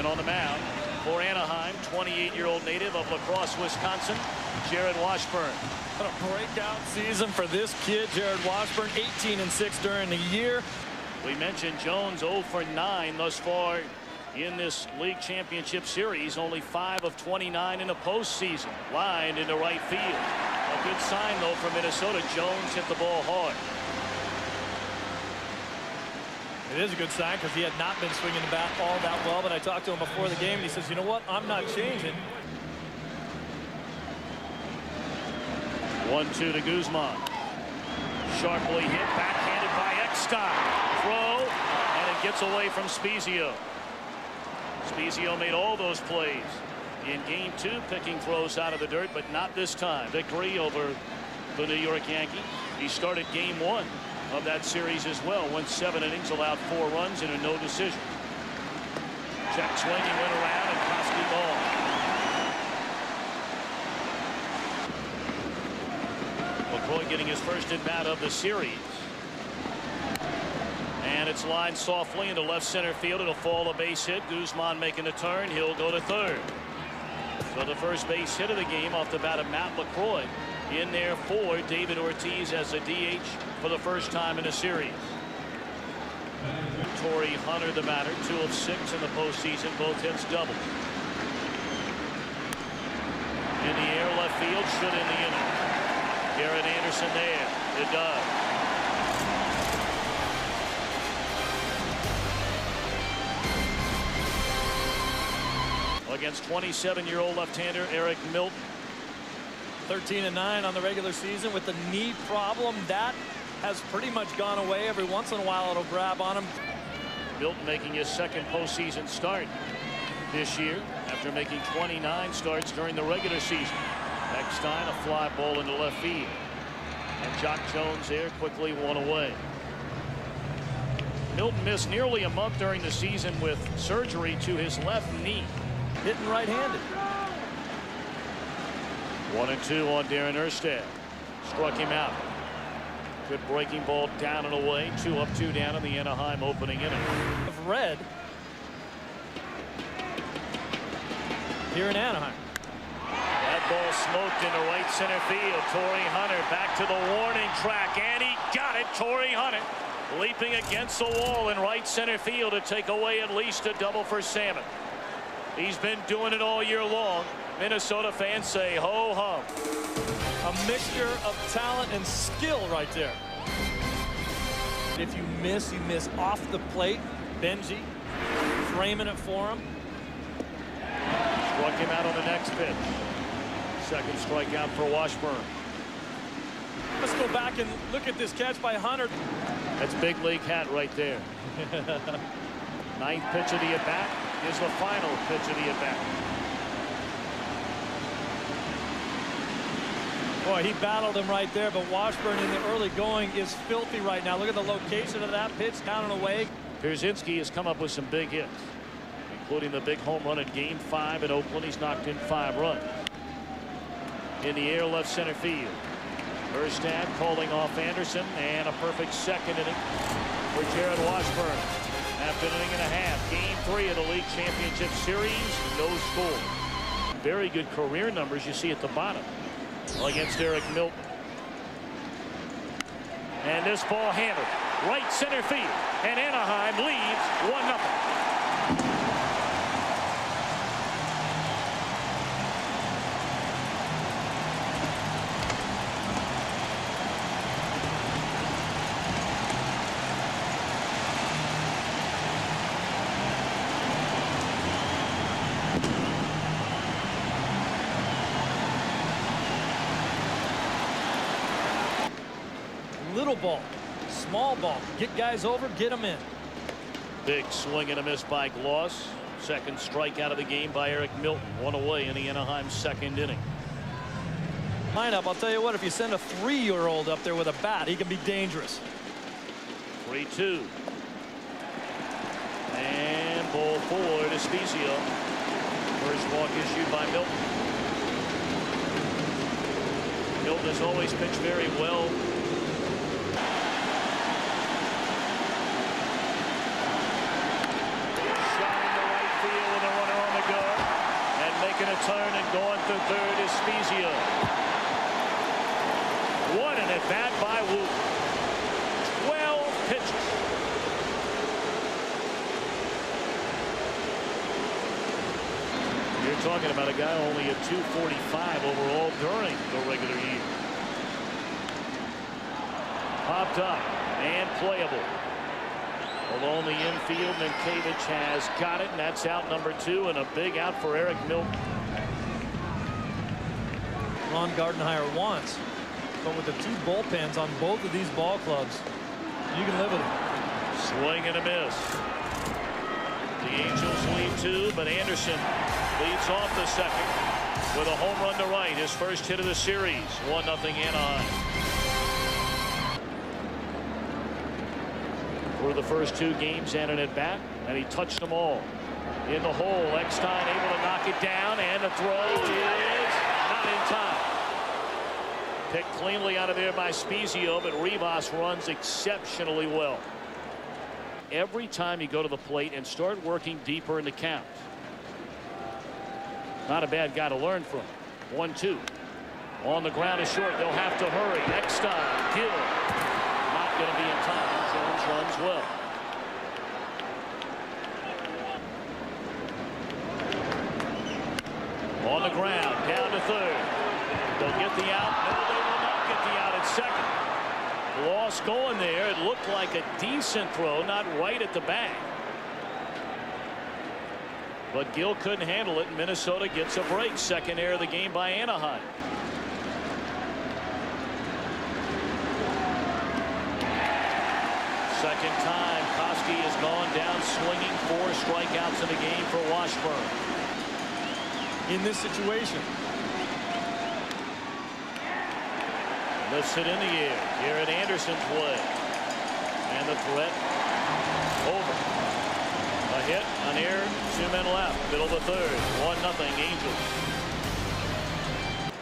And on the mound for Anaheim, 28-year-old native of La Crosse, Wisconsin, Jarrod Washburn. What a breakout season for this kid, Jarrod Washburn, 18-6 during the year. We mentioned Jones 0 for 9 thus far in this league championship series. Only 5 of 29 in the postseason. Lined into right field. A good sign, though, for Minnesota. Jones hit the ball hard. It is a good sign because he had not been swinging the bat all that well, but I talked to him before the game and he says, you know what, I'm not changing. 1-2 to Guzman. Sharply hit, backhanded by Eckstein. Throw, and it gets away from Spezio. Spezio made all those plays in game 2, picking throws out of the dirt, but not this time. Victory over the New York Yankees. He started game 1 of that series as well. Went 7 innings, allowed 4 runs and a no decision. Check swing, he went around and Koski ball. McCoy getting his first at bat of the series. And it's lined softly into left center field. It'll fall a base hit. Guzman making the turn. He'll go to third. So the first base hit of the game off the bat of Matt LaCroix. In there for David Ortiz as a DH for the first time in a series. Torrey Hunter the batter, 2 of 6 in the postseason, both hits doubles. In the air, left field, should end the inning. Garrett Anderson there. It does. Against 27-year-old left-hander Eric Milton. 13-9 on the regular season with the knee problem. That has pretty much gone away. Every once in a while it'll grab on him. Milton making his second postseason start this year after making 29 starts during the regular season. Eckstein, a fly ball into left field. And Jock Jones there, quickly one away. Milton missed nearly a month during the season with surgery to his left knee. Hitting right-handed. 1-2 on Darren Erstad. Struck him out. Good breaking ball down and away. 2 up, 2 down in the Anaheim opening inning. Of red here in Anaheim. That ball smoked into right center field. Torrey Hunter back to the warning track, and he got it. Torrey Hunter leaping against the wall in right center field to take away at least a double for Salmon. He's been doing it all year long. Minnesota fans say ho hum. A mixture of talent and skill right there. If you miss, you miss off the plate. Benji framing it for him. Struck him out on the next pitch. Second strikeout for Washburn. Let's go back and look at this catch by Hunter. That's big league hat right there. 9th pitch of the at bat is the final pitch of the at bat. Boy, he battled him right there, but Washburn in the early going is filthy right now. Look at the location of that pitch down and away. Pierzynski has come up with some big hits, including the big home run in game 5 at Oakland. He's knocked in 5 runs. In the air, left center field. Erstad calling off Anderson, and a perfect second inning for Jarrod Washburn. After an inning and a half, game 3 of the league championship series, no score. Very good career numbers you see at the bottom against Eric Milton. And this ball handled right center field, and Anaheim leads 1-0. Little ball, small ball, get guys over, get them in. Big swing and a miss by Gloss. Second strikeout of the game by Eric Milton. 1 away in the Anaheim second inning. Lineup, I'll tell you what, if you send a 3-year-old up there with a bat, he can be dangerous. 3-2. And ball 4 to Spezio. First walk issued by Milton. Milton has always pitched very well. Shot into right field with a Making a turn and going to third is Spezia. What an at-bat by Wu. 12 pitches. You're talking about a guy only at 245 overall during the regular year. Popped up and playable. Along the infield, Minkiewicz has got it, and that's out number 2, and a big out for Eric Milton. Ron Gardenhire wants, but with the 2 bullpens on both of these ball clubs, you can live with it. Swing and a miss. The Angels lead 2, but Anderson leads off the second with a home run to right. His first hit of the series. 1-0 Anaheim. For the first 2 games and an at-bat, and he touched them all. In the hole, Eckstein able to knock it down, and the throw is not in time. Picked cleanly out of there by Spezia, but Rivas runs exceptionally well. Every time you go to the plate and start working deeper in the count. Not a bad guy to learn from. 1-2. On the ground is short. They'll have to hurry. Eckstein, Gill. Not going to be in time. Jones runs well. On the ground, down to third. They'll get the out. No, they will not get the out at second. Lost going there. It looked like a decent throw, not right at the bag. But Gill couldn't handle it, and Minnesota gets a break. Second error of the game by Anaheim. Second time Koski has gone down swinging. 4 strikeouts in the game for Washburn. In this situation, lifts it in the air. Garrett Anderson's way. And the threat over. A hit, an error, 2 men left. Middle of the third. 1-0 Angels.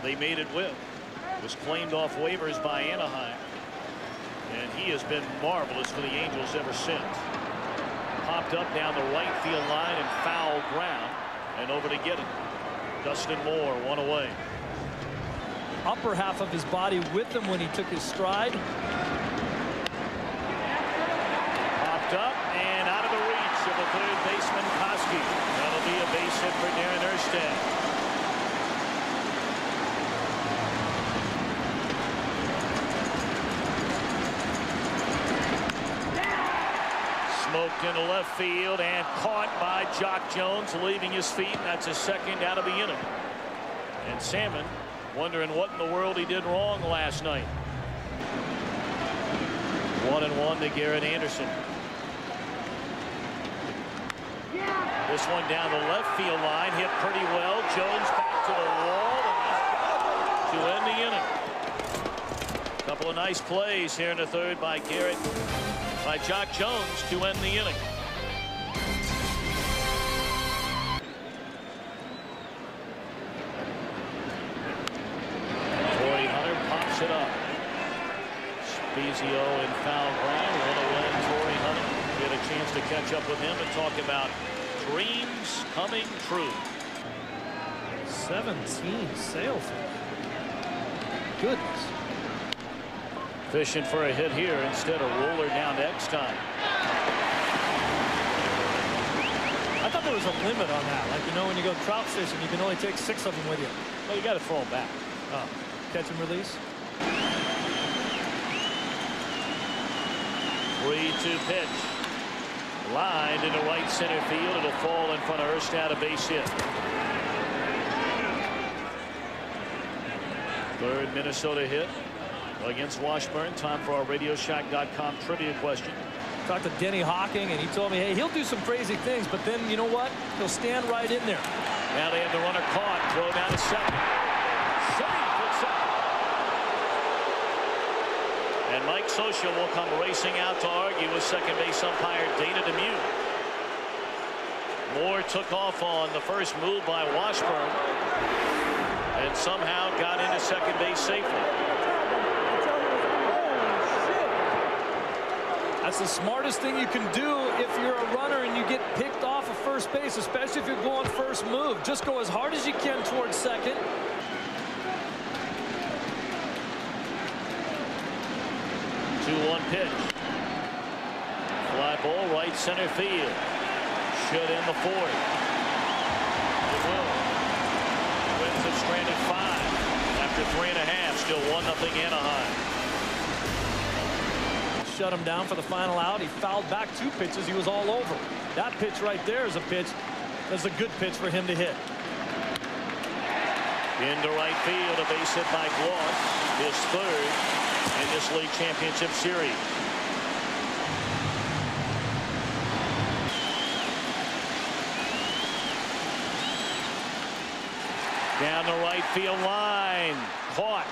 They made it with. Was claimed off waivers by Anaheim. And he has been marvelous for the Angels ever since. Popped up down the right field line and foul ground. And over to get it. Dustin Moore, 1 away. Upper half of his body with him when he took his stride. Popped up and out of the reach of the third baseman Koski. That'll be a base hit for Darren Erstad. Smoked into left field and caught by Jock Jones, leaving his feet. That's his second out of the inning. And Salmon wondering what in the world he did wrong last night. 1-1 to Garrett Anderson. This one down the left field line, hit pretty well. Jones back to the wall to end the inning. Couple of nice plays here in the third by Jock Jones to end the inning. It up. Spezia in foul ground. 1-1 Torrey Hunter. Get a chance to catch up with him and talk about dreams coming true. 17 sailfish. Goodness. Fishing for a hit here instead of roller down to Eckstein. I thought there was a limit on that. Like, you know, when you go trout fishing, you can only take 6 of them with you. Well, you got to throw them back. Oh, catch and release. 3-2 pitch. Lined into right center field. It'll fall in front of Erstad, a base hit. Third Minnesota hit against Washburn. Time for our RadioShack.com trivia question. Talked to Denny Hawking, and he told me, hey, he'll do some crazy things, but then, you know what? He'll stand right in there. Now they have the runner caught. Throw down to second. Safe at second. And Mike Scioscia will come racing out to argue with second base umpire Dana Demuth. Moore took off on the first move by Washburn and somehow got into second base safely. That's the smartest thing you can do if you're a runner and you get picked off a first base, especially if you're going first move. Just go as hard as you can towards second. 2-1 pitch. Fly ball right center field. Should in the fourth. It will. Twins have stranded 5 after 3.5. Still 1-0 Anaheim. Shut him down for the final out. He fouled back 2 pitches. He was all over. That pitch right there is a pitch. That's a good pitch for him to hit. Into right field, a base hit by Gloss. His 3rd in this league championship series. Down the right field line. Caught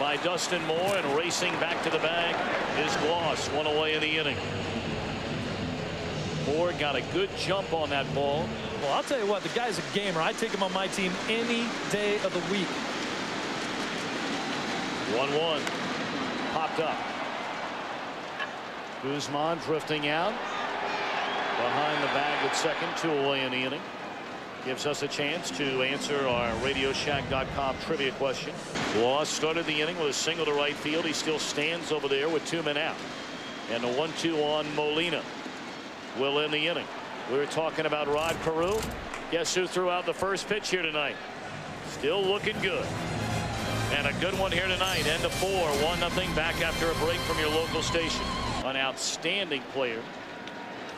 by Dustin Moore, and racing back to the bag is Gloss. 1 away in the inning. Moore got a good jump on that ball. Well, I'll tell you what, the guy's a gamer. I take him on my team any day of the week. 1-1. Popped up. Guzman drifting out. Behind the bag at second. 2 away in the inning. Gives us a chance to answer our RadioShack.com trivia question. Gloss started the inning with a single to right field. He still stands over there with 2 men out. And the 1-2 on Molina will end the inning. We were talking about Rod Carew. Guess who threw out the first pitch here tonight? Still looking good. And a good one here tonight. End of 4. 1-0 back after a break from your local station. An outstanding player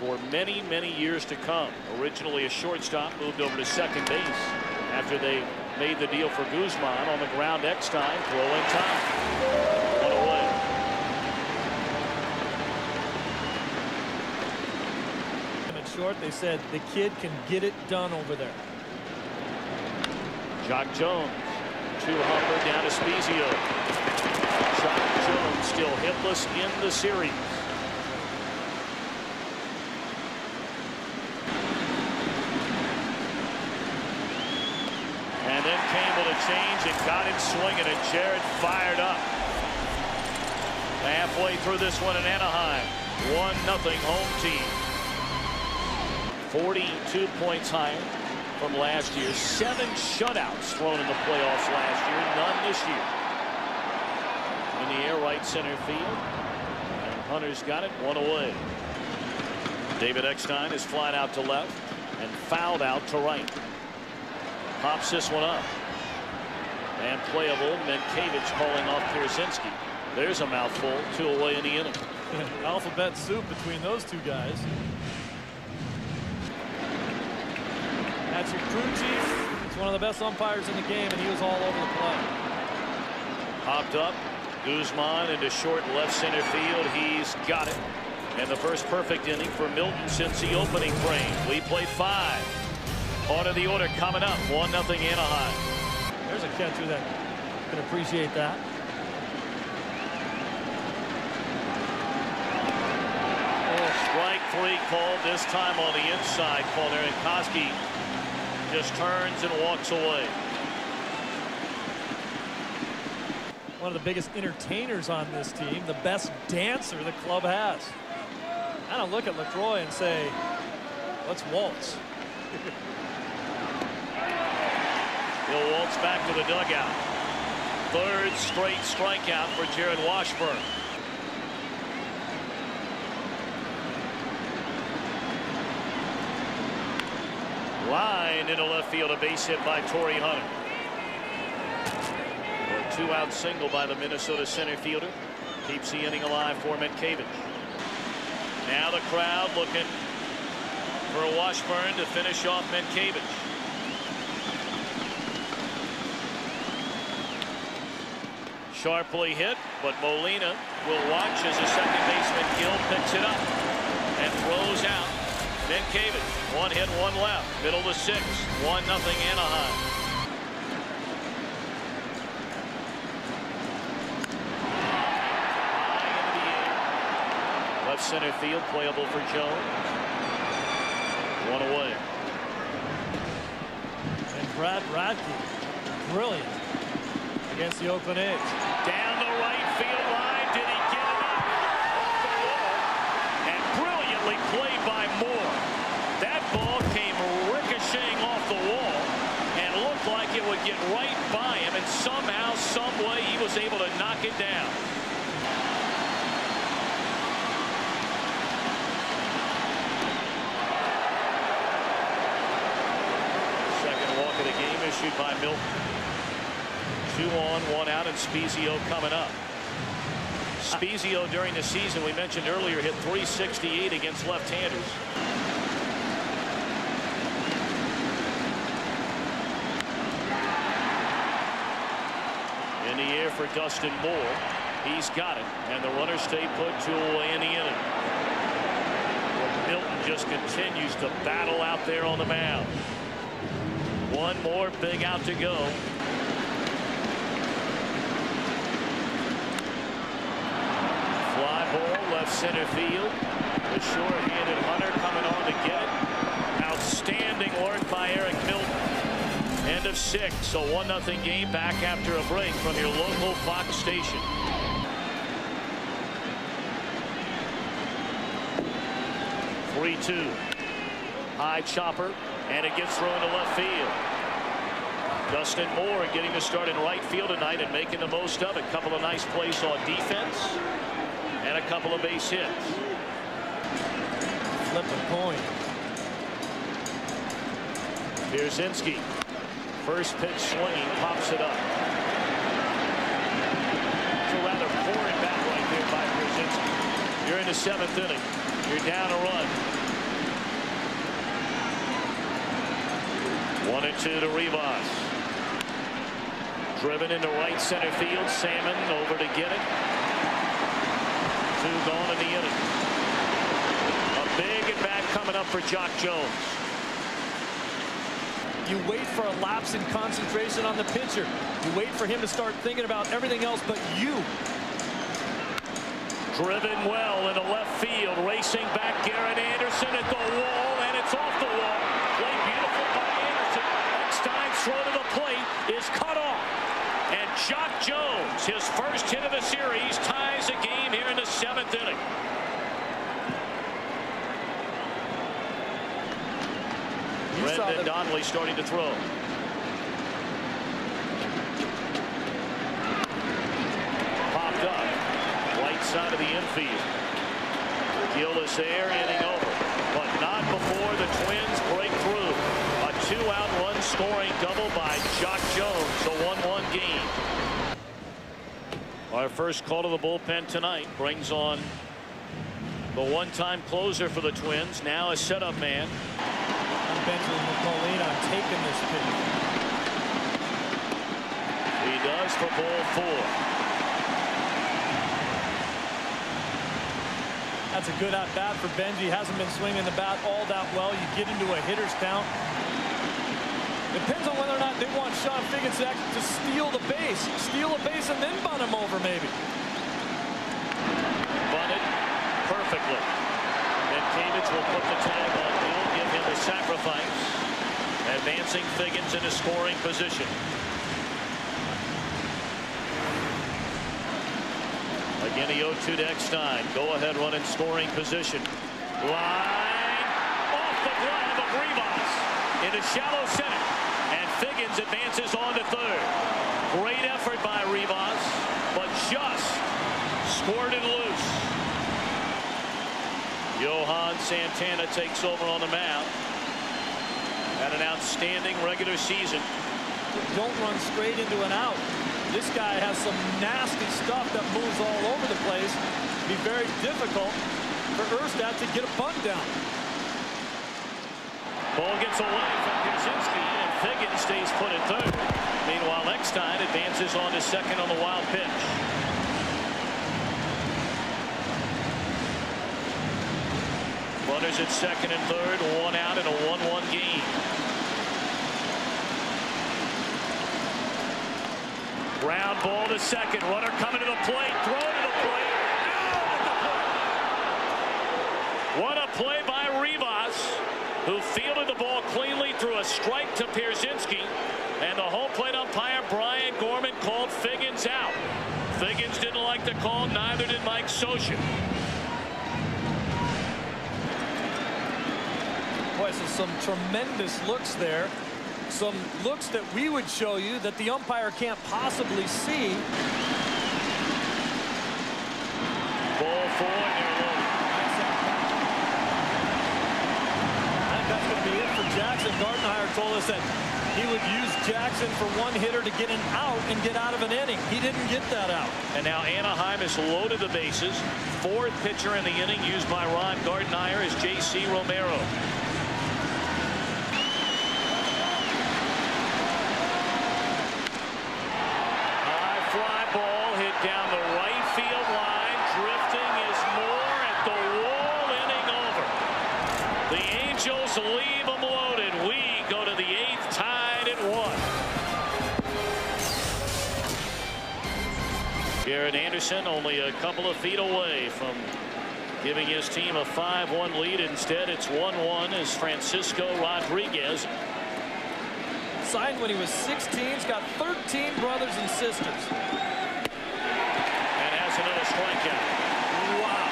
for many, many years to come. Originally a shortstop, moved over to second base after they made the deal for Guzman. On the ground next time, throw in time. 1 away. In short, they said the kid can get it done over there. Jock Jones, 2-humper down to Spezio. Jock Jones still hitless in the series. And then came with a change and got him swinging, and Jarrod fired up. Halfway through this one in Anaheim. 1-0 home team. 42 points higher from last year. 7 shutouts thrown in the playoffs last year. None this year. In the air right center field. And Hunter's got it. 1 away. David Eckstein is flying out to left and fouled out to right. Pops this one up. And playable. Menkiewicz calling off Pierzynski. There's a mouthful. 2 away in the inning. Alphabet soup between those 2 guys. That's your crew chief. He's one of the best umpires in the game, and he was all over the play. Popped up. Guzman into short left center field. He's got it. And the first perfect inning for Milton since the opening frame. We play 5. Part of the order coming up. 1-0 Anaheim. There's a catcher that can appreciate that. Strike 3 called this time on the inside corner, and Koski just turns and walks away. One of the biggest entertainers on this team, the best dancer the club has. I don't look at LaCroix and say, let's waltz. He'll waltz back to the dugout. 3rd straight strikeout for Jarrod Washburn. Line into left field, a base hit by Torrey Hunter. A 2-out single by the Minnesota center fielder. Keeps the inning alive for Menkiewicz. Now the crowd looking for a Washburn to finish off Menkiewicz. Sharply hit, but Molina will watch as the second baseman Gill picks it up and throws out. Menkiewicz, 1 hit, 1 left, middle to 6, 1-0 Anaheim. High into the air. Left center field, playable for Jones. 1 away. And Brad Radke, brilliant against the Oakland A's. Down the right field line, did he get it up? Off the wall, and brilliantly played by Moore. That ball came ricocheting off the wall and looked like it would get right by him, and somehow, some way, he was able to knock it down. Second walk of the game issued by Milton. 2 on, 1 out, and Spezio coming up. Spezio during the season, we mentioned earlier, hit .368 against left-handers. In the air for Dustin Moore. He's got it, and the runners stay put 2 away in the inning. Milton just continues to battle out there on the mound. One more big out to go. Fly ball left center field. The short-handed Hunter coming on to get it. Outstanding work by Eric Milton. End of 6, a 1-0 game back after a break from your local Fox station. (3-2). High chopper, and it gets thrown to left field. Dustin Moore getting to start in right field tonight and making the most of it. A couple of nice plays on defense and a couple of base hits. Flip a coin. Pierzynski. First pitch swinging, pops it up. It's a rather pouring bat right there by Pierzynski. You're in the 7th inning. You're down a run. 1-2 to Rivas. Driven into right center field. Salmon over to get it. 2 gone in the inning. A big at bat coming up for Jock Jones. You wait for a lapse in concentration on the pitcher. You wait for him to start thinking about everything else but you. Driven well into left field. Racing back Garrett Anderson at the wall, and it's off the wall. Played beautiful by Anderson. Eckstein's throw to the plate is cut off. And Jock Jones, his first hit of the series, ties the game here in the 7th inning. Brendan Donnelly starting to throw. Popped up. Right side of the infield. Gillis there, inning over. But not before the Twins break through. A 2-out run scoring double by Jock Jones. A 1-1 game. Our first call to the bullpen tonight brings on the one-time closer for the Twins. Now a setup man. Benjamin Molina taking this pitch. He does for ball 4. That's a good at bat for Benji. Hasn't been swinging the bat all that well. You get into a hitter's count. Depends on whether or not they want Sean Figgins to steal the base. Steal a base and then bunt him over maybe. Bunted perfectly. And Cavage will put the tag on. He'll give him the sacrifice. Advancing Figgins into scoring position. Again, the 0-2 to Eckstein. Go ahead, run in scoring position. Line off the glove of Rivas into shallow center. And Figgins advances on to third. Great effort by Rivas, but just squirted loose. Johan Santana takes over on the mound. Had an outstanding regular season. Don't run straight into an out. This guy has some nasty stuff that moves all over the place. It'd be very difficult for Erstad to get a bunt down. Ball gets away from Pierzynski, and Figgins stays put at third. Meanwhile, Eckstein advances on to second on the wild pitch. Runners at second and third, 1 out in a 1-1 game. Ground ball to second. Runner coming to the plate. Throw to the plate. Out at the plate. What a play by Rivas, who fielded the ball cleanly through a strike to Pierzynski. And the home plate umpire, Brian Gorman, called Figgins out. Figgins didn't like the call. Neither did Mike Scioscia. Boy, Boy, so some tremendous looks there. Some looks that we would show you that the umpire can't possibly see. Ball 4, and they're loaded. I think that's going to be it for Jackson. Gardenhire told us that he would use Jackson for one hitter to get an out and get out of an inning. He didn't get that out. And now Anaheim has loaded the bases. Fourth pitcher in the inning used by Ron Gardenhire is J.C. Romero. High fly ball hit down the right field line. Drifting is Moore at the wall. Inning over. The Angels leave them loaded. We go to the 8th, tied at 1. Jarrod Anderson only a couple of feet away from giving his team a 5-1 lead. Instead, it's 1-1 as Francisco Rodriguez. Signed when he was 16. He's got 13 brothers and sisters. And has another strikeout. Wow.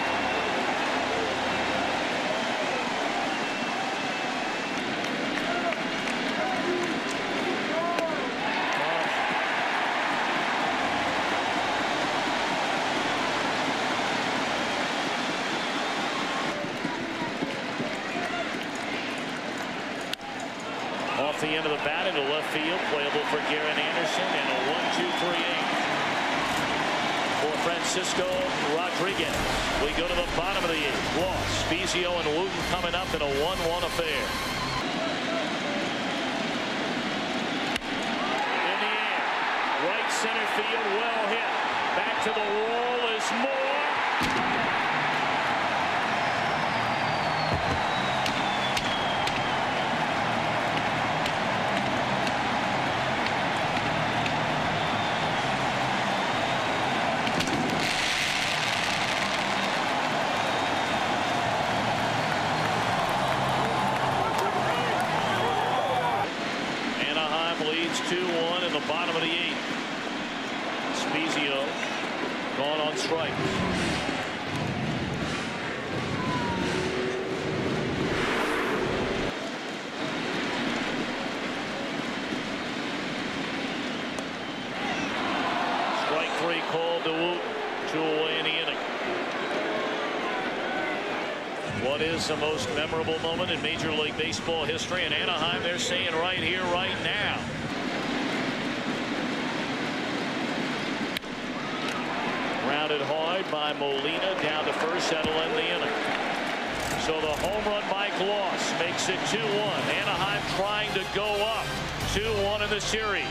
Off the end of the bat into left field, playable for Jarrod Anderson, and a 1-2-3-8 for Francisco Rodriguez. We go to the bottom of the 8th. Ross, Spezio, and Wooten coming up in a 1-1 affair. In the air, right center field, well hit. Back to the wall is Moore. Leads 2-1 in the bottom of the 8th. Spezio gone on strike. Strike 3 called to Wooten. 2 away in the inning. What is the most memorable moment in Major League Baseball history? In Anaheim, they're saying right here, right now. Grounded hard by Molina down to first. That'll end the inning. So the home run by Gloss makes it 2-1. Anaheim trying to go up 2-1 in the series.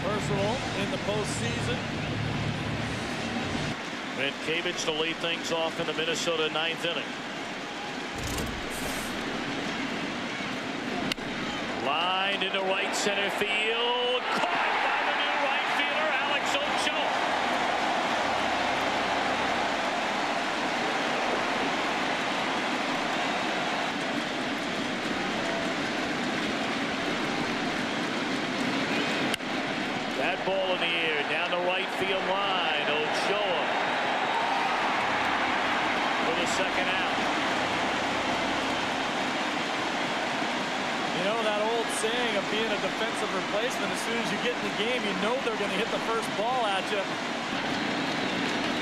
Personal in the postseason. Mientkiewicz to lead things off in the Minnesota 9th inning. Lined into right center field. Caught by the new right fielder, Alex Ochoa. That ball in the air down the right field line. Ochoa for the second out. You know that old saying of being a defensive replacement, as soon as you get in the game, you know they're going to hit the first ball at you.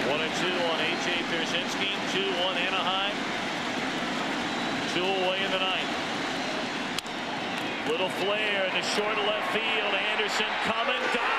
1-2 on A.J. Pierzynski. 2-1 Anaheim. 2 away in the 9th. Little flare in the short left field. Anderson coming down.